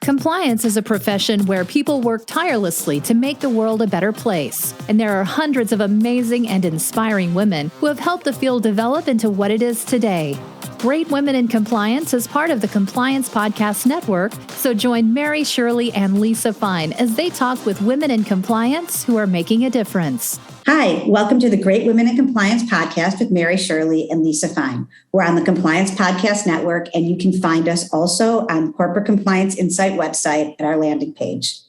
Compliance is a profession where people work tirelessly to make the world a better place. And there are hundreds of amazing and inspiring women who have helped the field develop into what it is today. Great Women in Compliance is part of the Compliance Podcast Network, so join Mary, Shirley, and Lisa Fine as they talk with women in compliance who are making a difference. Hi, welcome to the Great Women in Compliance podcast with Mary, Shirley, and Lisa Fine. We're on the Compliance Podcast Network, and you can find us also on Corporate Compliance Insight website at our landing page.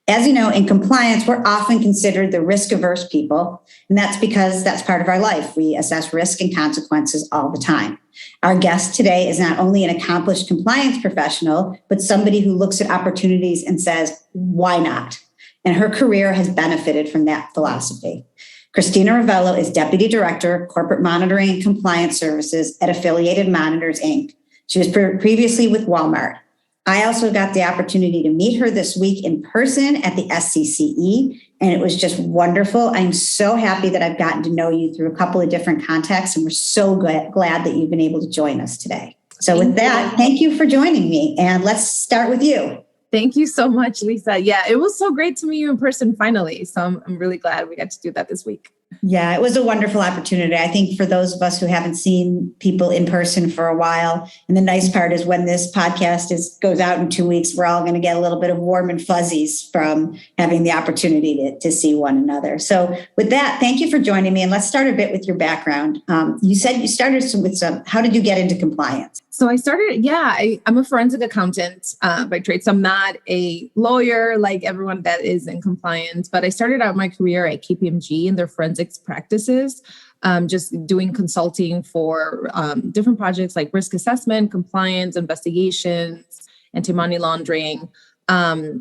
As you know, in compliance, we're often considered the risk-averse people, and that's because that's part of our life. We assess risk and consequences all the time. Our guest today is not only an accomplished compliance professional, but somebody who looks at opportunities and says, why not? And her career has benefited from that philosophy. Cristina Revelo is Deputy Director, Corporate Monitoring and Compliance Services at Affiliated Monitors, Inc. She was previously with Walmart. I also got the opportunity to meet her this week in person at the SCCE, and it was just wonderful. I'm so happy that I've gotten to know you through a couple of different contexts, and we're so glad that you've been able to join us today. So with that, thank you for joining me, and let's start with you. Thank you so much, Lisa. Yeah, it was so great to meet you in person finally. So I'm really glad we got to do that this week. Yeah, it was a wonderful opportunity. I think for those of us who haven't seen people in person for a while, and the nice part is when this podcast goes out in 2 weeks, we're all going to get a little bit of warm and fuzzies from having the opportunity to see one another. So with that, thank you for joining me. And let's start a bit with your background. You said you started with how did you get into compliance? So I started, I'm a forensic accountant by trade. So I'm not a lawyer like everyone that is in compliance, but I started out my career at KPMG in their forensics practices, just doing consulting for different projects like risk assessment, compliance, investigations, anti-money laundering,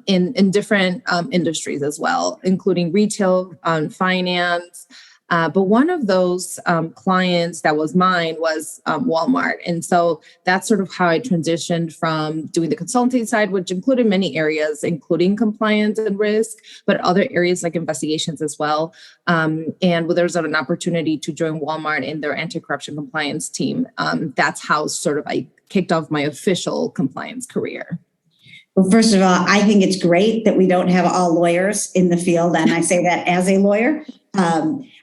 in different industries as well, including retail, finance. But one of those clients that was mine was Walmart. And so that's sort of how I transitioned from doing the consulting side, which included many areas, including compliance and risk, but other areas like investigations as well. And there was an opportunity to join Walmart in their anti-corruption compliance team. That's how sort of I kicked off my official compliance career. Well, first of all, I think it's great that we don't have all lawyers in the field. And I say that as a lawyer.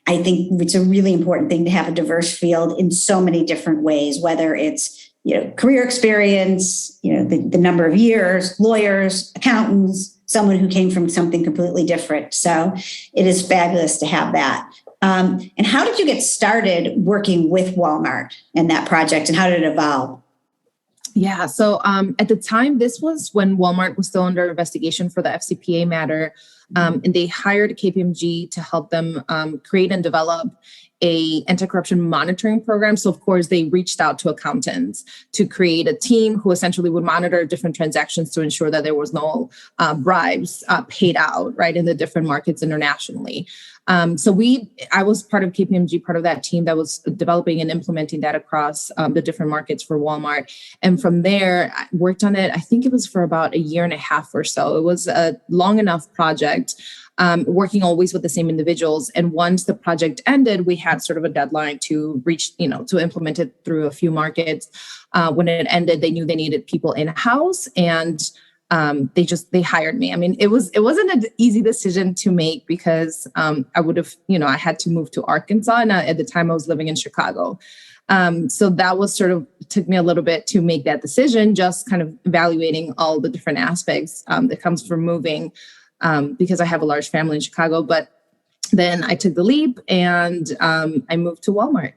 I think it's a really important thing to have a diverse field in so many different ways, whether it's, career experience, the number of years, lawyers, accountants, someone who came from something completely different. So it is fabulous to have that. And how did you get started working with Walmart and that project, and how did it evolve? Yeah. So at the time, this was when Walmart was still under investigation for the FCPA matter. And they hired KPMG to help them create and develop a anti-corruption monitoring program. So of course, they reached out to accountants to create a team who essentially would monitor different transactions to ensure that there was no bribes paid out, right, in the different markets internationally. I was part of KPMG, part of that team that was developing and implementing that across the different markets for Walmart. And from there, I worked on it. I think it was for about a year and a half or so. It was a long enough project, working always with the same individuals. And once the project ended, we had sort of a deadline to reach, to implement it through a few markets. When it ended, they knew they needed people in-house, and they hired me. I mean, it wasn't an easy decision to make because I would have, I had to move to Arkansas, and at the time I was living in Chicago. So that was took me a little bit to make that decision, just kind of evaluating all the different aspects that comes from moving, because I have a large family in Chicago. But then I took the leap and I moved to Walmart.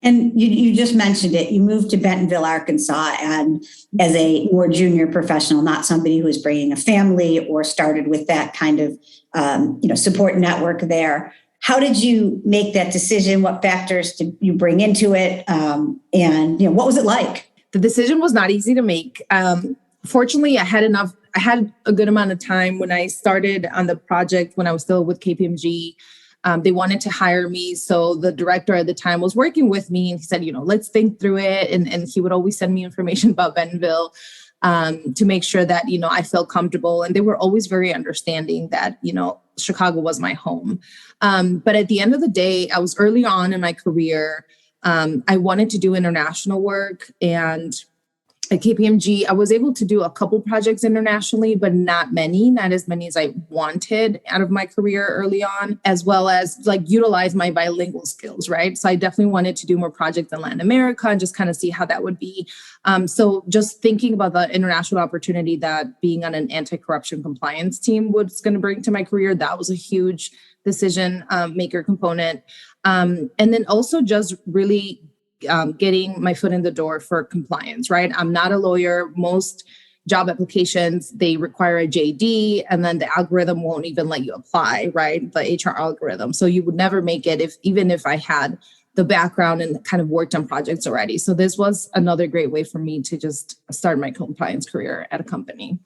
And you just mentioned it. You moved to Bentonville, Arkansas, and as a more junior professional, not somebody who was bringing a family or started with that kind of, support network there. How did you make that decision? What factors did you bring into it? And what was it like? The decision was not easy to make. Fortunately, I had a good amount of time when I started on the project when I was still with KPMG. They wanted to hire me. So the director at the time was working with me, and he said, let's think through it. And he would always send me information about Bentonville to make sure that, I felt comfortable. And they were always very understanding that, Chicago was my home. But at the end of the day, I was early on in my career. I wanted to do international work, and At KPMG, I was able to do a couple projects internationally, but not as many as I wanted out of my career early on, as well as like utilize my bilingual skills, right? So I definitely wanted to do more projects in Latin America and just kind of see how that would be. So just thinking about the international opportunity that being on an anti-corruption compliance team was going to bring to my career, that was a huge decision maker component. And then also just really getting my foot in the door for compliance, right? I'm not a lawyer. Most job applications, they require a JD, and then the algorithm won't even let you apply, right? The HR algorithm. So you would never make it even if I had the background and kind of worked on projects already. So this was another great way for me to just start my compliance career at a company.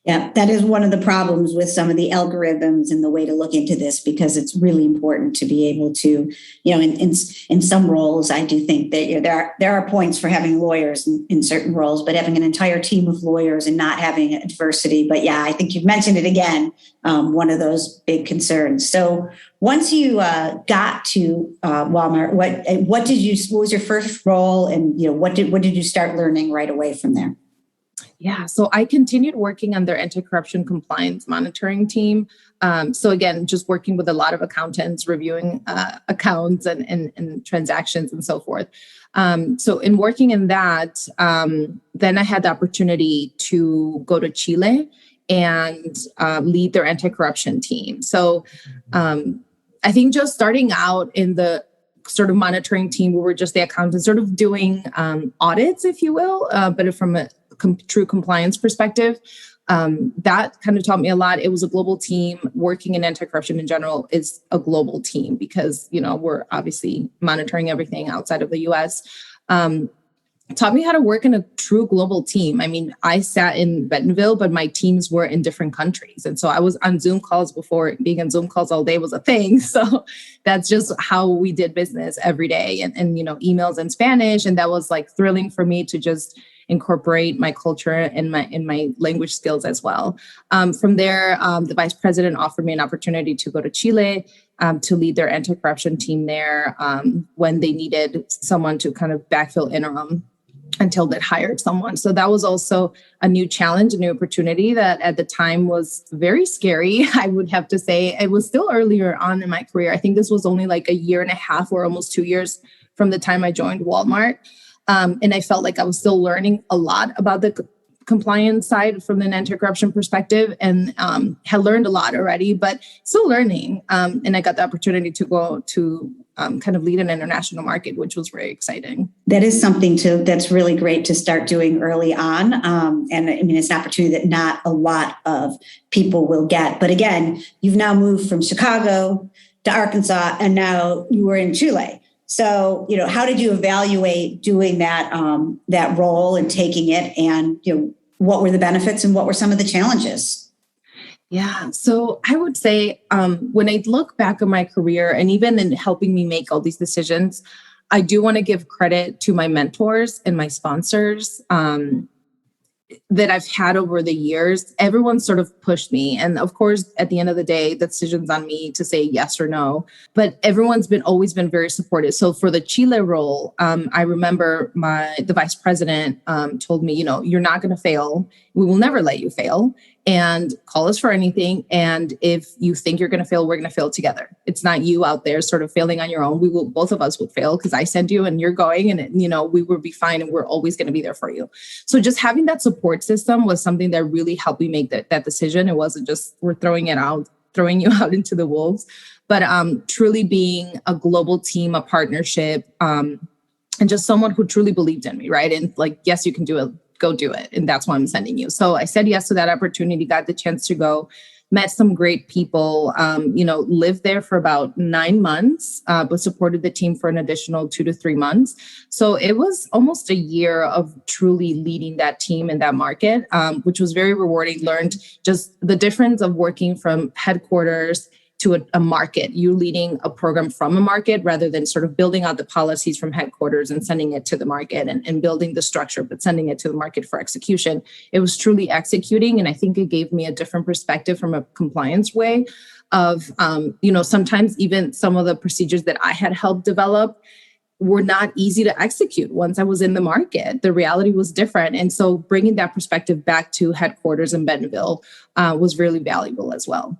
Yeah, that is one of the problems with some of the algorithms and the way to look into this, because it's really important to be able to, in some roles, I do think that there are points for having lawyers in certain roles, but having an entire team of lawyers and not having adversity. But yeah, I think you've mentioned it again, one of those big concerns. So once you got to Walmart, what was your first role, and what did you start learning right away from there? Yeah, so I continued working on their anti-corruption compliance monitoring team. So again, just working with a lot of accountants, reviewing accounts and transactions and so forth. So in working in that, then I had the opportunity to go to Chile and lead their anti-corruption team. So I think just starting out in the sort of monitoring team, we were just the accountants sort of doing audits, if you will, but from a true compliance perspective. That kind of taught me a lot. It was a global team. Working in anti-corruption in general is a global team because, we're obviously monitoring everything outside of the US. Taught me how to work in a true global team. I mean, I sat in Bentonville, but my teams were in different countries. And so I was on Zoom calls before being on Zoom calls all day was a thing. So that's just how we did business every day and emails in Spanish. And that was like thrilling for me to just incorporate my culture and my language skills as well. From there, the vice president offered me an opportunity to go to Chile to lead their anti-corruption team there when they needed someone to kind of backfill interim until they hired someone. So that was also a new challenge, a new opportunity that at the time was very scary. I would have to say it was still earlier on in my career. I think this was only like a year and a half or almost 2 years from the time I joined Walmart. And I felt like I was still learning a lot about the compliance side from an anti-corruption perspective and had learned a lot already, but still learning. And I got the opportunity to go to kind of lead an international market, which was very exciting. That is something that's really great to start doing early on. And I mean, it's an opportunity that not a lot of people will get. But again, you've now moved from Chicago to Arkansas, and now you were in Chile. So, how did you evaluate doing that role and taking it, and what were the benefits and what were some of the challenges? Yeah, so I would say when I look back on my career and even in helping me make all these decisions, I do want to give credit to my mentors and my sponsors that I've had over the years. Everyone sort of pushed me. And of course, at the end of the day, the decision's on me to say yes or no. But everyone's always been very supportive. So for the Chile role, I remember the vice president told me, you're not going to fail. We will never let you fail. And call us for anything. And if you think you're going to fail, we're going to fail together. It's not you out there sort of failing on your own. Both of us would fail because I send you and you're going, and we will be fine, and we're always going to be there for you. So just having that support system was something that really helped me make that decision. It wasn't just we're throwing you out into the wolves, but truly being a global team, a partnership, and just someone who truly believed in me, right? And like, yes, you can do it. Go do it. And that's why I'm sending you. So I said yes to that opportunity, got the chance to go, met some great people, lived there for about 9 months, but supported the team for an additional 2 to 3 months. So it was almost a year of truly leading that team in that market, which was very rewarding. Learned just the difference of working from headquarters to a market, you leading a program from a market rather than sort of building out the policies from headquarters and sending it to the market and building the structure, but sending it to the market for execution. It was truly executing. And I think it gave me a different perspective from a compliance way of, sometimes even some of the procedures that I had helped develop were not easy to execute once I was in the market. The reality was different. And so bringing that perspective back to headquarters in Bentonville was really valuable as well.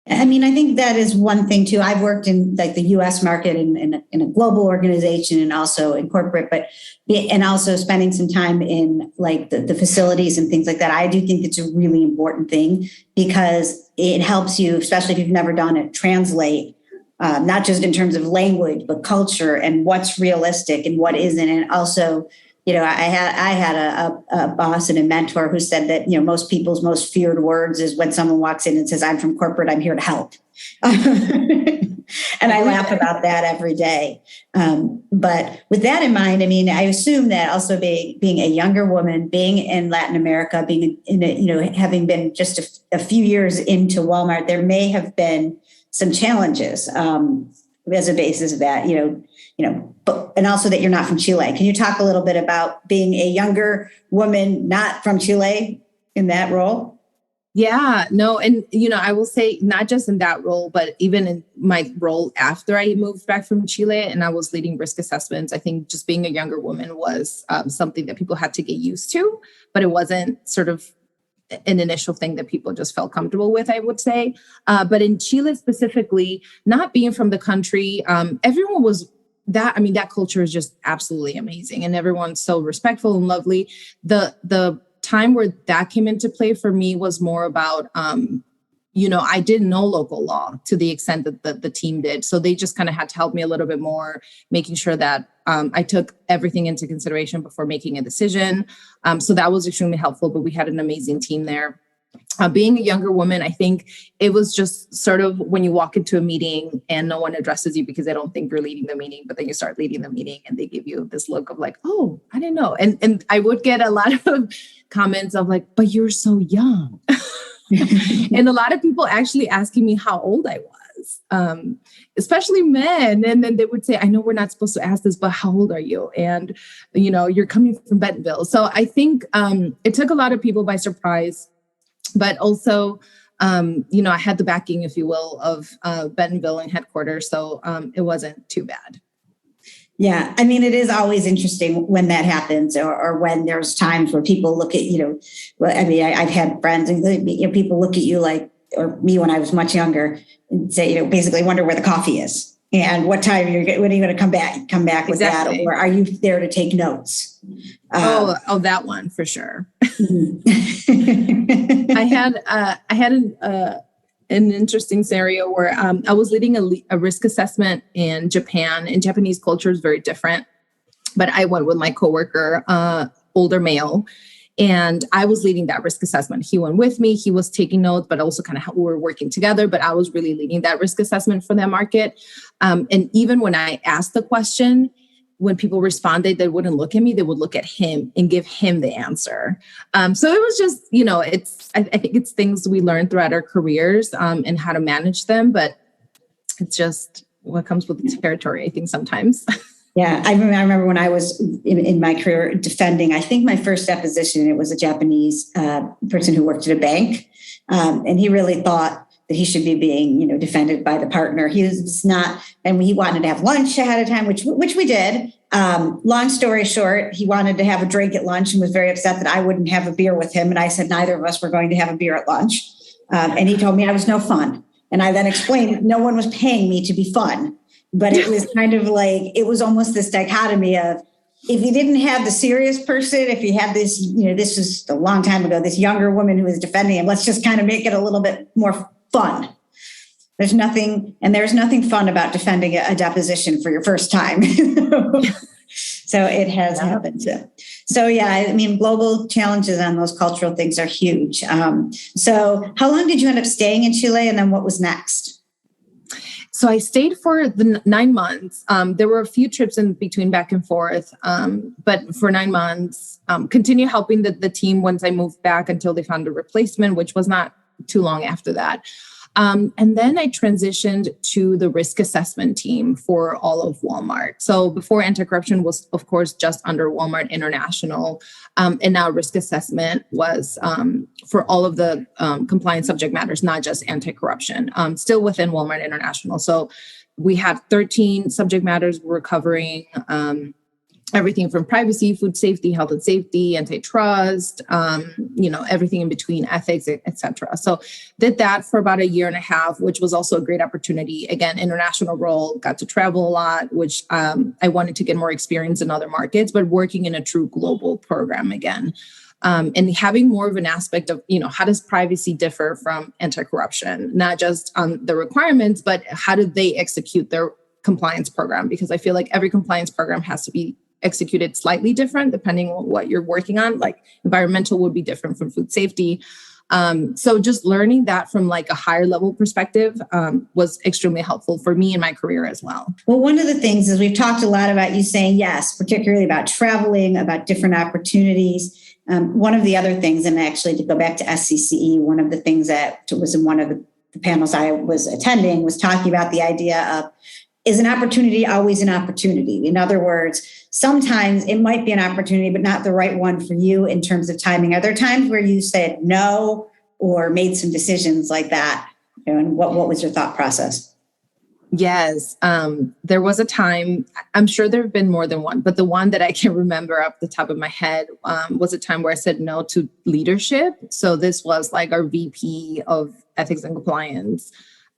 I mean, I think that is one thing too. I've worked in like the U.S. market in a global organization and also in corporate, and also spending some time in like the facilities and things like that. I do think it's a really important thing because it helps you, especially if you've never done it, translate not just in terms of language, but culture and what's realistic and what isn't. And also, I had a boss and a mentor who said that, most people's most feared words is when someone walks in and says, "I'm from corporate, I'm here to help." And I laugh about that every day. But with that in mind, I mean, I assume that also being a younger woman, being in Latin America, being having been just a few years into Walmart, there may have been some challenges as a basis of that, and also that you're not from Chile. Can you talk a little bit about being a younger woman, not from Chile, in that role? Yeah, no. And, I will say not just in that role, but even in my role after I moved back from Chile and I was leading risk assessments, I think just being a younger woman was something that people had to get used to, but it wasn't sort of an initial thing that people just felt comfortable with, I would say. But in Chile specifically, not being from the country, everyone was that culture is just absolutely amazing. And everyone's so respectful and lovely. The time where that came into play for me was more about, I didn't know local law to the extent that the team did. So they just kind of had to help me a little bit more, making sure that I took everything into consideration before making a decision. So that was extremely helpful, but we had an amazing team there. Being a younger woman, I think it was just sort of when you walk into a meeting and no one addresses you because they don't think you're leading the meeting, but then you start leading the meeting and they give you this look of like, "Oh, I didn't know." And I would get a lot of comments of like, "But you're so young." And a lot of people actually asking me how old I was, especially men. And then they would say, "I know we're not supposed to ask this, but how old are you?" And, "You're coming from Bentonville." So I think it took a lot of people by surprise. But also, I had the backing, if you will, of Bentonville and headquarters. So it wasn't too bad. Yeah. I mean, it is always interesting when that happens or when there's times where people look at, I've had friends and people look at you like, or me when I was much younger and say, basically wonder where the coffee is. And when are you going to come back with exactly. that? Or are you there to take notes? That one for sure. I had an interesting scenario where I was leading a risk assessment in Japan, and Japanese culture is very different. But I went with my coworker, older male, and I was leading that risk assessment. He went with me. He was taking notes, but also kind of we were working together. But I was really leading that risk assessment for that market. And even when I asked the question, when people responded, they wouldn't look at me. They would look at him and give him the answer. So it was just, I think it's things we learn throughout our careers and how to manage them. But it's just what comes with the territory, I think, sometimes. Yeah, I remember when I was in my career defending, I think my first deposition, it was a Japanese person who worked at a bank. And he really thought that he should be being, defended by the partner. He was not, and he wanted to have lunch ahead of time, which we did. Long story short, he wanted to have a drink at lunch and was very upset that I wouldn't have a beer with him. And I said, neither of us were going to have a beer at lunch. And he told me I was no fun. And I then explained no one was paying me to be fun. But it was kind of like, it was almost this dichotomy of, if you didn't have the serious person, if you had this, this was a long time ago, this younger woman who was defending him, let's just kind of make it a little bit more fun. There's nothing fun about defending a deposition for your first time. So it has happened. So yeah, global challenges on those cultural things are huge. So how long did you end up staying in Chile, and then what was next? So I stayed for the 9 months. There were a few trips in between back and forth, but for 9 months, continue helping the team once I moved back until they found a replacement, which was not too long after that. And then I transitioned to the risk assessment team for all of Walmart. So before anti-corruption was, of course, just under Walmart International. And now risk assessment was for all of the compliance subject matters, not just anti-corruption, still within Walmart International. So we had 13 subject matters we were covering, everything from privacy, food safety, health and safety, antitrust, everything in between, ethics, et cetera. So did that for about a year and a half, which was also a great opportunity. Again, international role, got to travel a lot, which I wanted to get more experience in other markets, but working in a true global program again. And having more of an aspect of, how does privacy differ from anti-corruption? Not just on the requirements, but how do they execute their compliance program? Because I feel like every compliance program has to be executed slightly different depending on what you're working on. Like environmental would be different from food safety. So just learning that from like a higher level perspective was extremely helpful for me in my career as well. Well, one of the things is we've talked a lot about you saying yes, particularly about traveling, about different opportunities. One of the other things, and actually to go back to SCCE, one of the things that was in one of the panels I was attending was talking about the idea of, is an opportunity always an opportunity? In other words, sometimes it might be an opportunity, but not the right one for you in terms of timing. Are there times where you said no or made some decisions like that? And what was your thought process? Yes, there was a time, I'm sure there have been more than one, but the one that I can remember off the top of my head was a time where I said no to leadership. So this was like our VP of ethics and compliance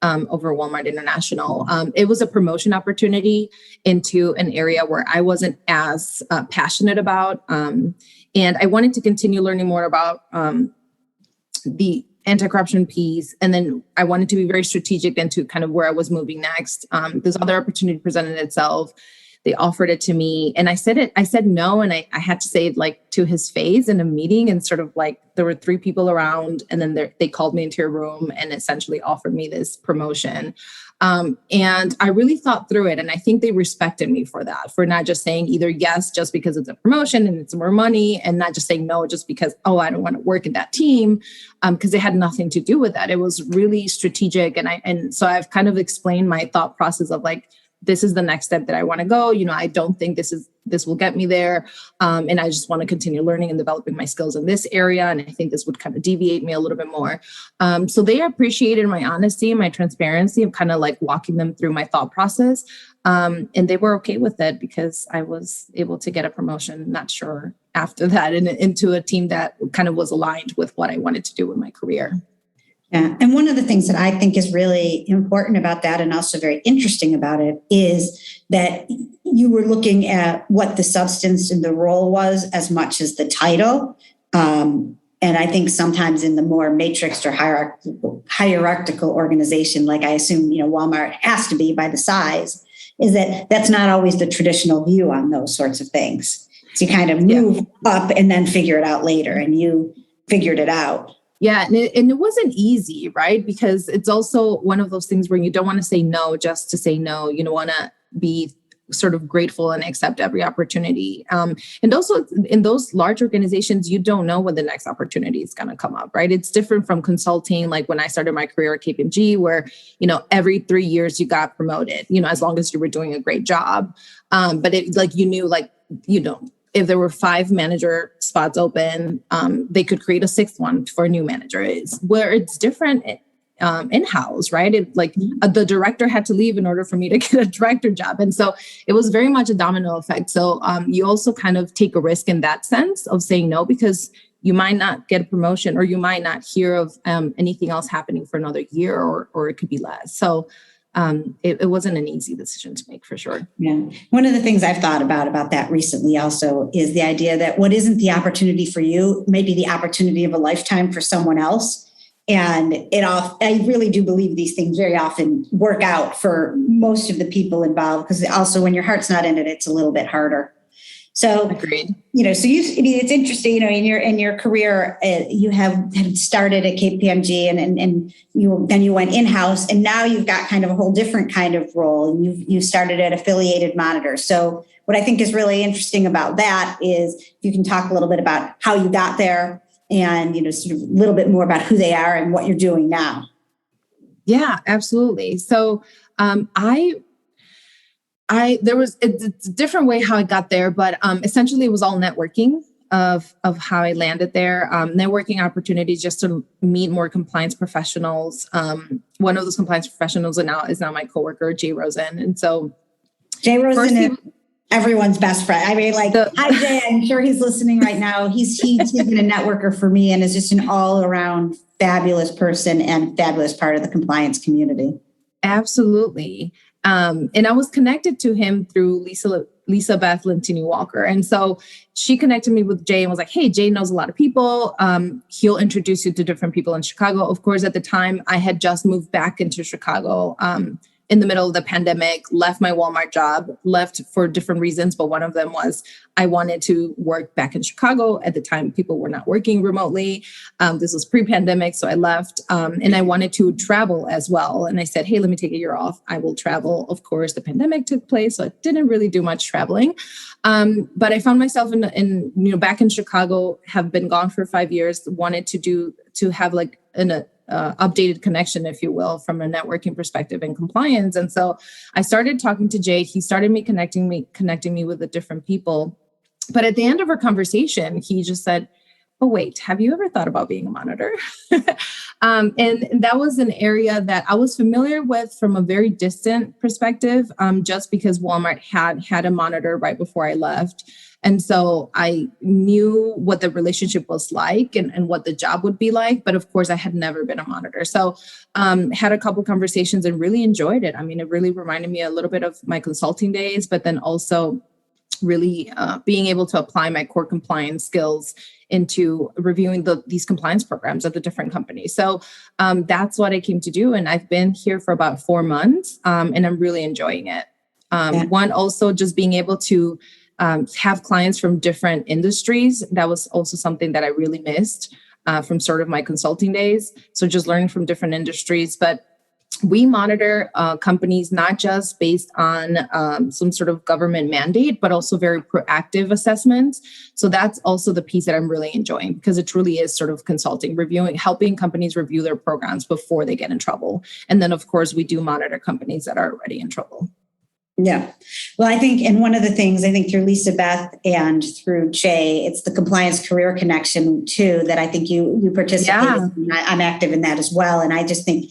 over Walmart International. It was a promotion opportunity into an area where I wasn't as passionate about. And I wanted to continue learning more about the anti-corruption piece. And then I wanted to be very strategic into kind of where I was moving next. This other opportunity presented itself. They offered it to me and I said no. And I had to say it like to his face in a meeting, and sort of like there were 3 people around, and then they called me into a room and essentially offered me this promotion. And I really thought through it. And I think they respected me for that, for not just saying either yes, just because it's a promotion and it's more money, and not just saying no, just because, I don't want to work in that team. Because it had nothing to do with that. It was really strategic. And so I've kind of explained my thought process of like, this is the next step that I want to go. I don't think this will get me there. And I just want to continue learning and developing my skills in this area. And I think this would kind of deviate me a little bit more. So they appreciated my honesty and my transparency of kind of like walking them through my thought process. And they were okay with it because I was able to get a promotion, not sure after that, and into a team that kind of was aligned with what I wanted to do with my career. Yeah. And one of the things that I think is really important about that, and also very interesting about it, is that you were looking at what the substance in the role was as much as the title. And I think sometimes in the more matrixed or hierarchical organization, like I assume, Walmart has to be by the size, is that that's not always the traditional view on those sorts of things. So you kind of move up and then figure it out later, and you figured it out. Yeah. And it wasn't easy, right? Because it's also one of those things where you don't want to say no just to say no. You don't want to be sort of grateful and accept every opportunity. And also in those large organizations, you don't know when the next opportunity is going to come up, right? It's different from consulting. Like when I started my career at KPMG, where, every 3 years you got promoted, as long as you were doing a great job. But it like, you knew, like, if there were 5 manager spots open, they could create a 6th one for a new manager. It's different in-house, right? The director had to leave in order for me to get a director job. And so it was very much a domino effect. So you also kind of take a risk in that sense of saying no, because you might not get a promotion, or you might not hear of anything else happening for another year, or it could be less. So it wasn't an easy decision to make, for sure. Yeah. One of the things I've thought about that recently also is the idea that what isn't the opportunity for you may be the opportunity of a lifetime for someone else. And I really do believe these things very often work out for most of the people involved, because also when your heart's not in it, it's a little bit harder. So, agreed. It's interesting, in your career, you have started at KPMG and you went in-house, and now you've got kind of a whole different kind of role. And you started at Affiliated Monitor. So what I think is really interesting about that is you can talk a little bit about how you got there, and, sort of a little bit more about who they are and what you're doing now. Yeah, absolutely. So it's a different way how I got there, but essentially it was all networking. of how I landed there. Networking opportunities just to meet more compliance professionals. One of those compliance professionals is now my coworker, Jay Rosen. And so Jay Rosen is everyone's best friend. I mean, hi Jay, I'm sure he's listening right now. He's been a networker for me and is just an all around fabulous person and fabulous part of the compliance community. Absolutely. And I was connected to him through Lisa Beth Lentini Walker. And so she connected me with Jay and was like, hey, Jay knows a lot of people. He'll introduce you to different people in Chicago. Of course, at the time, I had just moved back into Chicago in the middle of the pandemic, left my Walmart job, left for different reasons. But one of them was I wanted to work back in Chicago. At the time, people were not working remotely. This was pre-pandemic. So I left and I wanted to travel as well. And I said, hey, let me take a year off. I will travel. Of course, the pandemic took place. So I didn't really do much traveling. But I found myself back in Chicago, have been gone for 5 years, wanted to have like an updated connection, if you will, from a networking perspective and compliance. And so I started talking to Jay. He started connecting me with the different people. But at the end of our conversation, he just said, oh, wait, have you ever thought about being a monitor? And that was an area that I was familiar with from a very distant perspective, just because Walmart had a monitor right before I left. And so I knew what the relationship was like and what the job would be like. But of course, I had never been a monitor. So had a couple of conversations and really enjoyed it. I mean, it really reminded me a little bit of my consulting days, but then also really being able to apply my core compliance skills into reviewing these compliance programs at the different companies. So that's what I came to do. And I've been here for about 4 months and I'm really enjoying it. One, also just being able to have clients from different industries. That was also something that I really missed from sort of my consulting days. So just learning from different industries. But we monitor companies not just based on some sort of government mandate, but also very proactive assessments. So that's also the piece that I'm really enjoying because it truly is sort of consulting, helping companies review their programs before they get in trouble. And then, of course, we do monitor companies that are already in trouble. Yeah. Well, I think, and one of the things I think through Lisa Beth and through Jay, it's the compliance career connection too, that I think you participate in. I'm active in that as well. And I just think,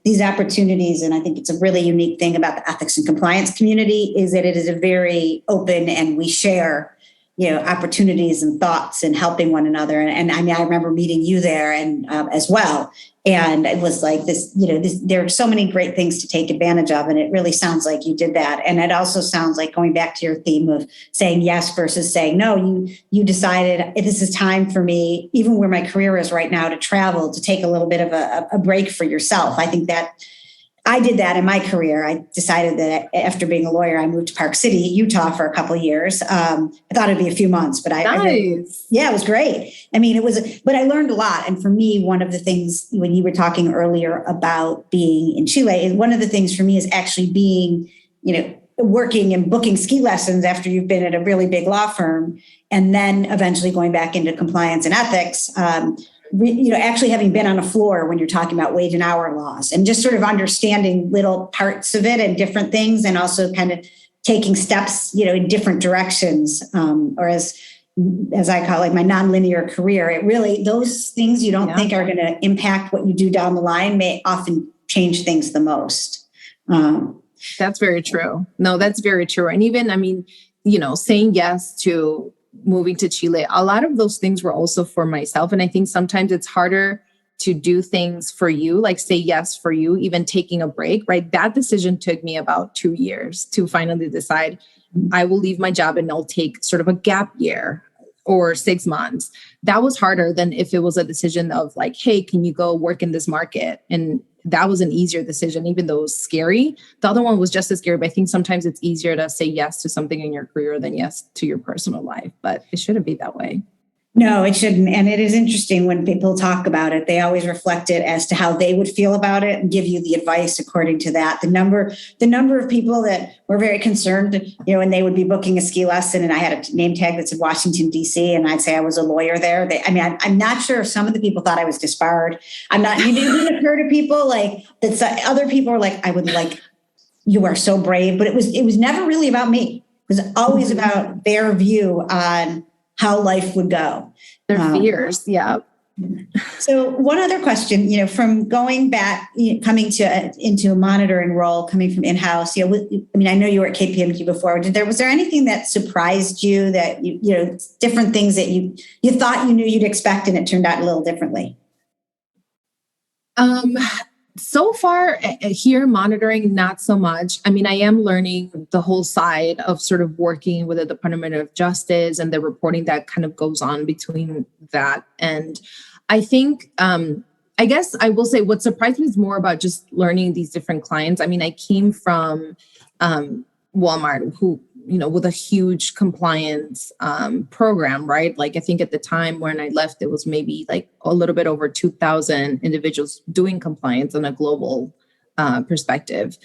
these opportunities, and I think it's a really unique thing about the ethics and compliance community is that it is a very open and we share, opportunities and thoughts and helping one another. And I mean, I remember meeting you there and as well. And it was like this, there are so many great things to take advantage of. And it really sounds like you did that. And it also sounds like going back to your theme of saying yes versus saying no, you decided this is time for me, even where my career is right now, to travel, to take a little bit of a break for yourself. I think that I did that in my career. I decided that after being a lawyer, I moved to Park City, Utah for a couple of years. I thought it'd be a few months, but it was great. I mean, but I learned a lot. And for me, one of the things when you were talking earlier about being in Chile, is one of the things for me is actually being, working and booking ski lessons after you've been at a really big law firm, and then eventually going back into compliance and ethics. Actually having been on a floor when you're talking about wage and hour laws and just sort of understanding little parts of it and different things, and also kind of taking steps, in different directions, or as I call it, my nonlinear career. It really, those things you don't think are going to impact what you do down the line may often change things the most. That's very true. No, that's very true. And even, I mean, saying yes to moving to Chile, a lot of those things were also for myself. And I think sometimes it's harder to do things for you, like say yes for you, even taking a break, right? That decision took me about 2 years to finally decide I will leave my job and I'll take sort of a gap year or 6 months. That was harder than if it was a decision of like, hey, can you go work in this market? And that was an easier decision, even though it was scary. The other one was just as scary, but I think sometimes it's easier to say yes to something in your career than yes to your personal life, but it shouldn't be that way. No, it shouldn't. And it is interesting when people talk about it, they always reflect it as to how they would feel about it and give you the advice according to that. The number of people that were very concerned, and they would be booking a ski lesson and I had a name tag that said Washington, D.C. and I'd say I was a lawyer there. I'm not sure if some of the people thought I was disbarred. You didn't occur to people like that. Other people were like, you are so brave, but it was never really about me. It was always about their view on how life would go. Their fears. Yeah. So one other question, from going back, coming into a monitoring role, coming from in-house, I know you were at KPMG before. Was there anything that surprised you that different things that you thought you knew you'd expect and it turned out a little differently? So far here, monitoring, not so much. I am learning the whole side of sort of working with the Department of Justice and the reporting that kind of goes on between that. And I think, I guess I will say what surprised me is more about just learning these different clients. I came from Walmart, who, with a huge compliance program, right? Like, I think at the time when I left, it was maybe like a little bit over 2,000 individuals doing compliance on a global perspective.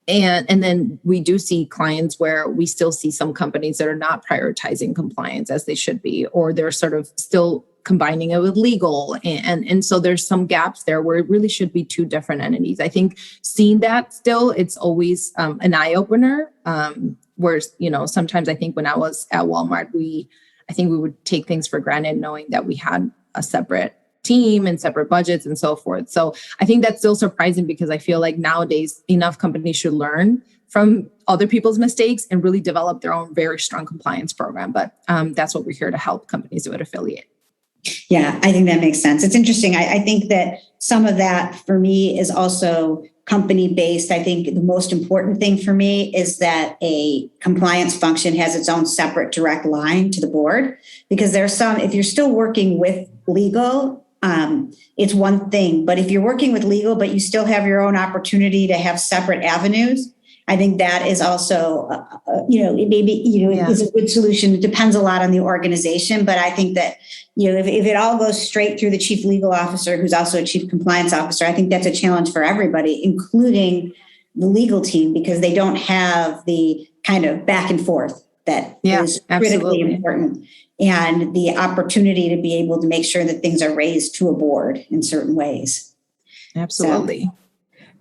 And then we do see clients where we still see some companies that are not prioritizing compliance as they should be, or they're sort of still combining it with legal. And so there's some gaps there where it really should be two different entities. I think seeing that still, it's always an eye opener. Where, sometimes I think when I was at Walmart, I think we would take things for granted, knowing that we had a separate team and separate budgets and so forth. So I think that's still surprising, because I feel like nowadays enough companies should learn from other people's mistakes and really develop their own very strong compliance program. But that's what we're here to help companies do at Affiliate. Yeah, I think that makes sense. It's interesting. I think that some of that for me is also company-based. I think the most important thing for me is that a compliance function has its own separate direct line to the board, because if you're still working with legal, it's one thing. But if you're working with legal, but you still have your own opportunity to have separate avenues, I think that is also, is a good solution. It depends a lot on the organization, but I think that, if it all goes straight through the chief legal officer, who's also a chief compliance officer, I think that's a challenge for everybody, including the legal team, because they don't have the kind of back and forth that is critically important, and the opportunity to be able to make sure that things are raised to a board in certain ways. Absolutely.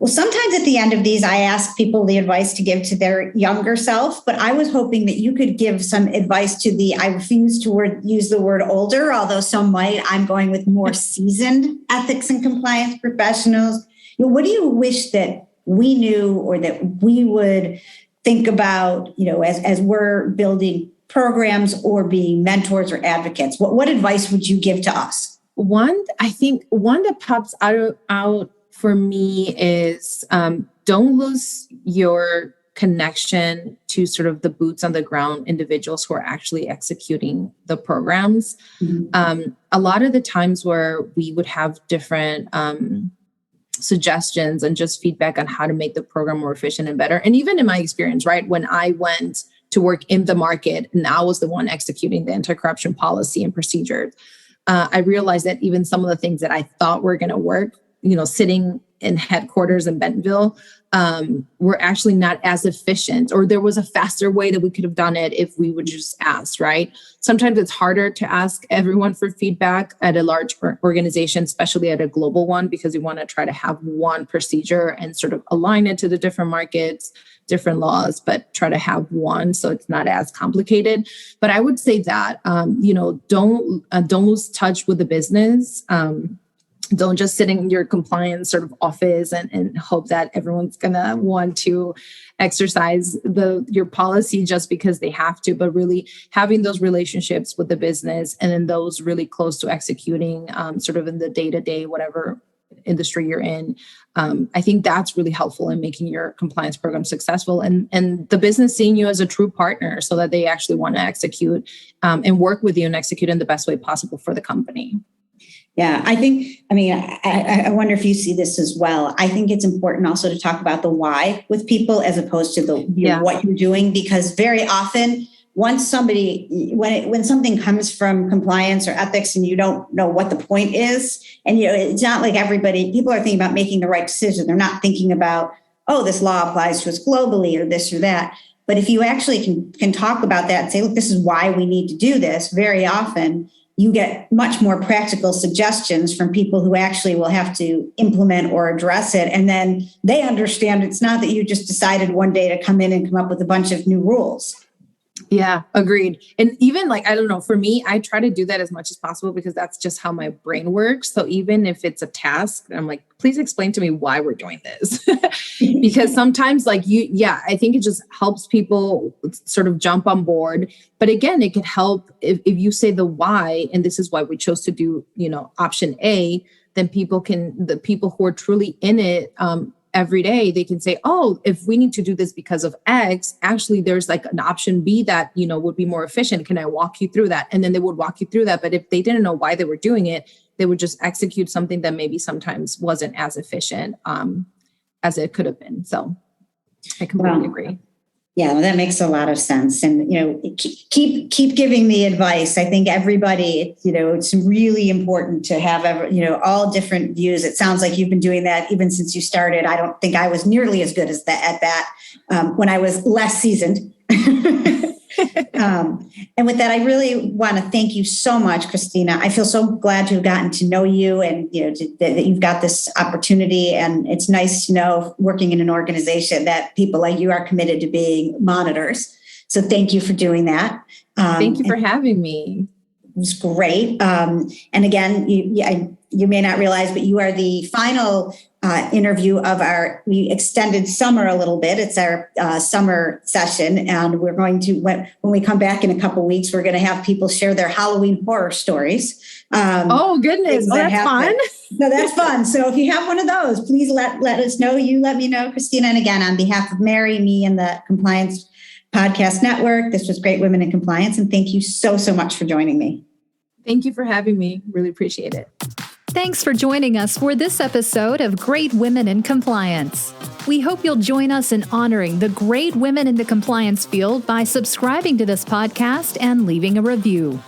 Well, sometimes at the end of these, I ask people the advice to give to their younger self, but I was hoping that you could give some advice to I refuse to use the word older, although some might. I'm going with more seasoned ethics and compliance professionals. What do you wish that we knew, or that we would think about, as we're building programs or being mentors or advocates? What advice would you give to us? One that pops out for me is don't lose your connection to sort of the boots on the ground individuals who are actually executing the programs. Mm-hmm. A lot of the times where we would have different suggestions and just feedback on how to make the program more efficient and better. And even in my experience, right, when I went to work in the market and I was the one executing the anti-corruption policy and procedures, I realized that even some of the things that I thought were going to work, sitting in headquarters in Bentonville, were actually not as efficient, or there was a faster way that we could have done it if we would just ask, right? Sometimes it's harder to ask everyone for feedback at a large organization, especially at a global one, because you want to try to have one procedure and sort of align it to the different markets, different laws, but try to have one so it's not as complicated. But I would say that, don't lose touch with the business. Don't just sit in your compliance sort of office and hope that everyone's going to want to exercise your policy just because they have to, but really having those relationships with the business, and then those really close to executing sort of in the day-to-day, whatever industry you're in. I think that's really helpful in making your compliance program successful, and the business seeing you as a true partner so that they actually want to execute and work with you and execute in the best way possible for the company. Yeah, I wonder if you see this as well. I think it's important also to talk about the why with people as opposed to what you're doing, because very often when something comes from compliance or ethics and you don't know what the point is, and it's not like people are thinking about making the right decision. They're not thinking about, this law applies to us globally or this or that. But if you actually can talk about that and say, look, this is why we need to do this, very often you get much more practical suggestions from people who actually will have to implement or address it. And then they understand it's not that you just decided one day to come in and come up with a bunch of new rules. Yeah, agreed. And even like, I don't know, for me, I try to do that as much as possible because that's just how my brain works. So even if it's a task, I'm like, please explain to me why we're doing this. Because sometimes I think it just helps people sort of jump on board. But again, it could help if you say the why, and this is why we chose to do, option A, then the people who are truly in it, every day, they can say, oh, if we need to do this because of X, actually there's like an option B that, would be more efficient. Can I walk you through that? And then they would walk you through that. But if they didn't know why they were doing it, they would just execute something that maybe sometimes wasn't as efficient as it could have been. So I completely agree. Yeah, that makes a lot of sense. And, keep giving the advice. I think everybody, it's really important to have, all different views. It sounds like you've been doing that even since you started. I don't think I was nearly as good as that at that when I was less seasoned. And with that, I really want to thank you so much, Cristina. I feel so glad to have gotten to know you and, that you've got this opportunity. And it's nice to know, working in an organization, that people like you are committed to being monitors. So thank you for doing that. Thank you for having me. It was great. And again, you may not realize, but you are the final interview of we extended summer a little bit. It's our summer session. And we're going to, when we come back in a couple of weeks, we're going to have people share their Halloween horror stories. Oh, goodness. Oh, that's fun. So that's fun. So if you have one of those, please let us know. You let me know, Cristina. And again, on behalf of Mary, me, and the Compliance Podcast Network, this was Great Women in Compliance. And thank you so, so much for joining me. Thank you for having me. Really appreciate it. Thanks for joining us for this episode of Great Women in Compliance. We hope you'll join us in honoring the great women in the compliance field by subscribing to this podcast and leaving a review.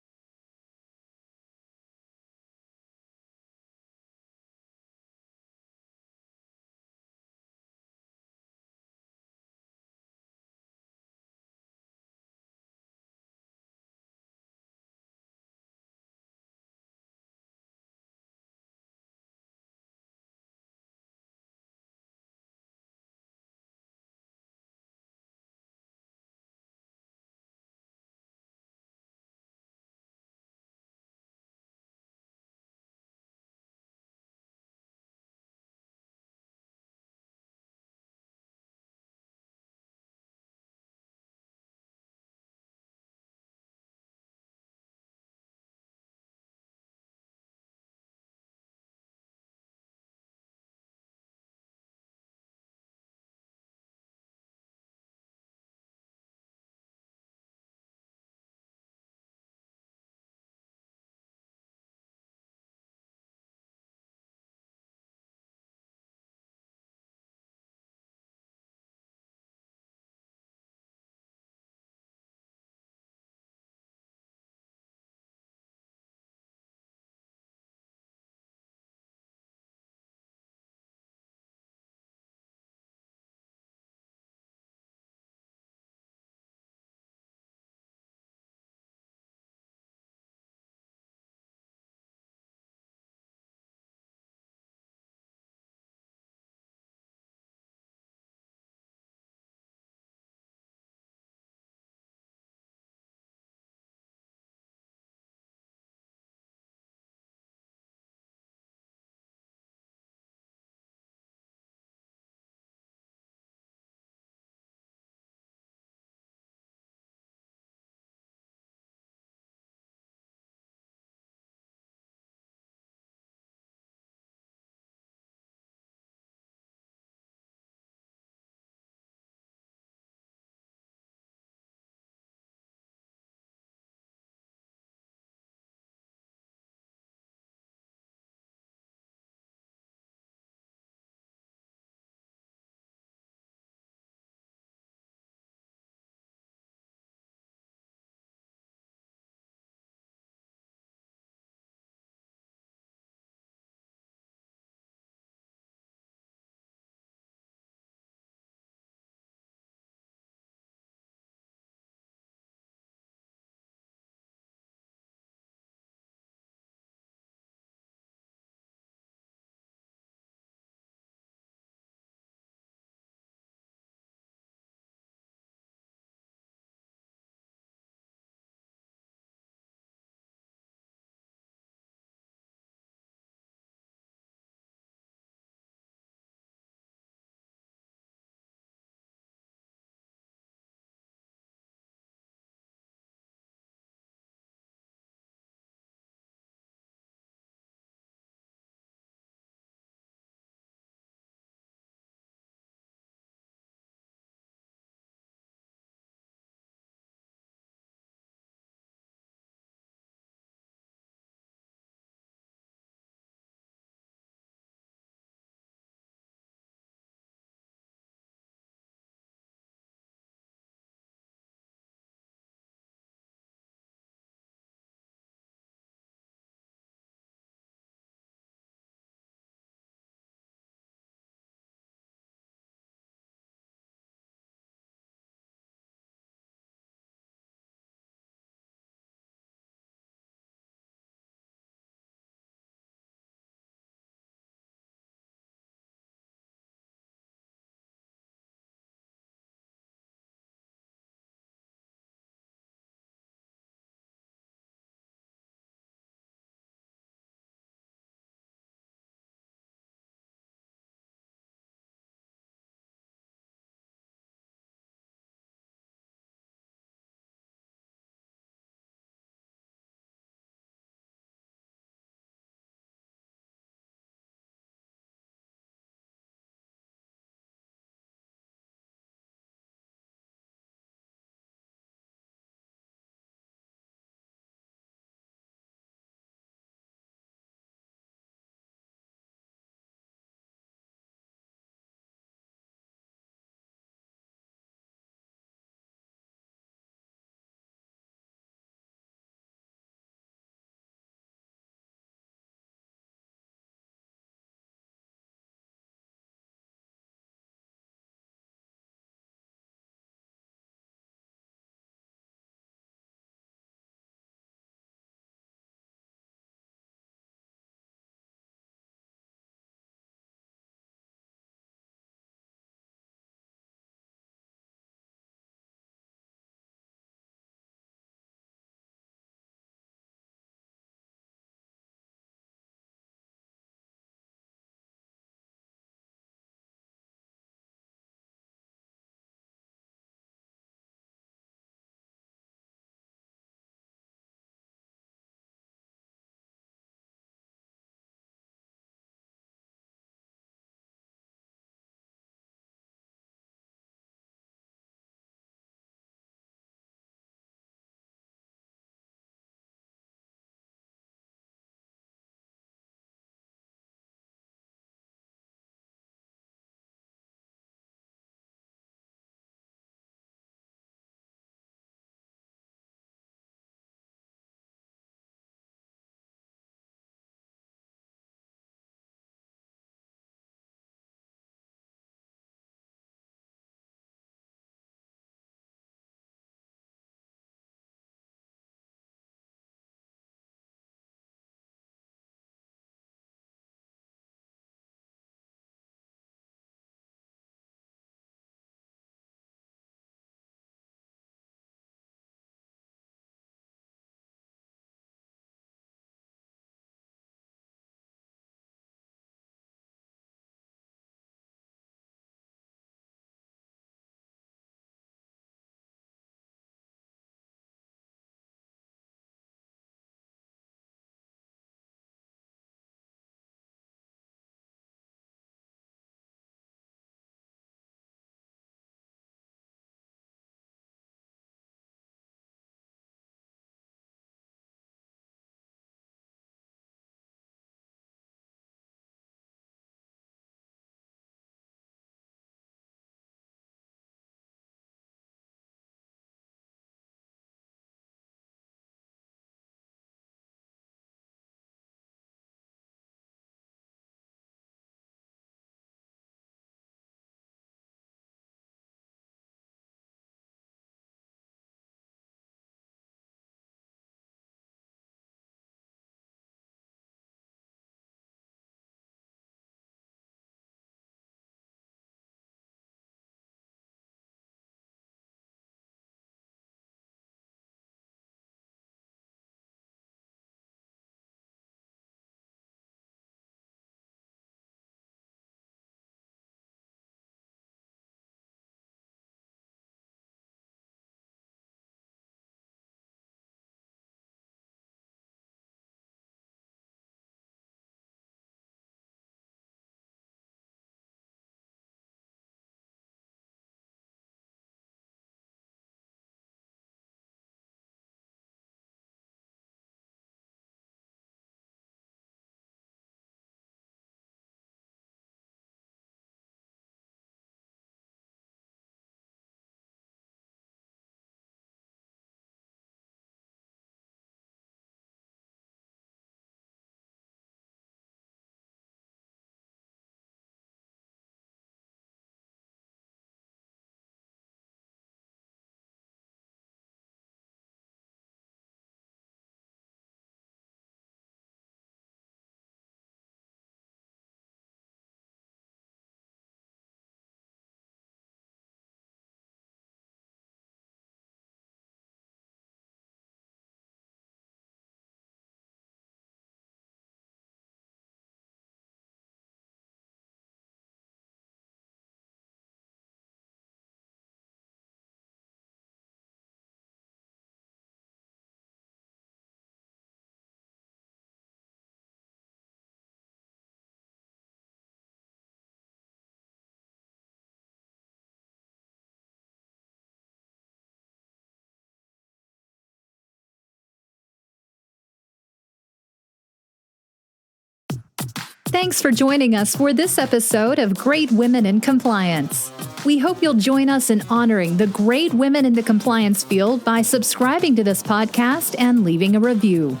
Thanks for joining us for this episode of Great Women in Compliance. We hope you'll join us in honoring the great women in the compliance field by subscribing to this podcast and leaving a review.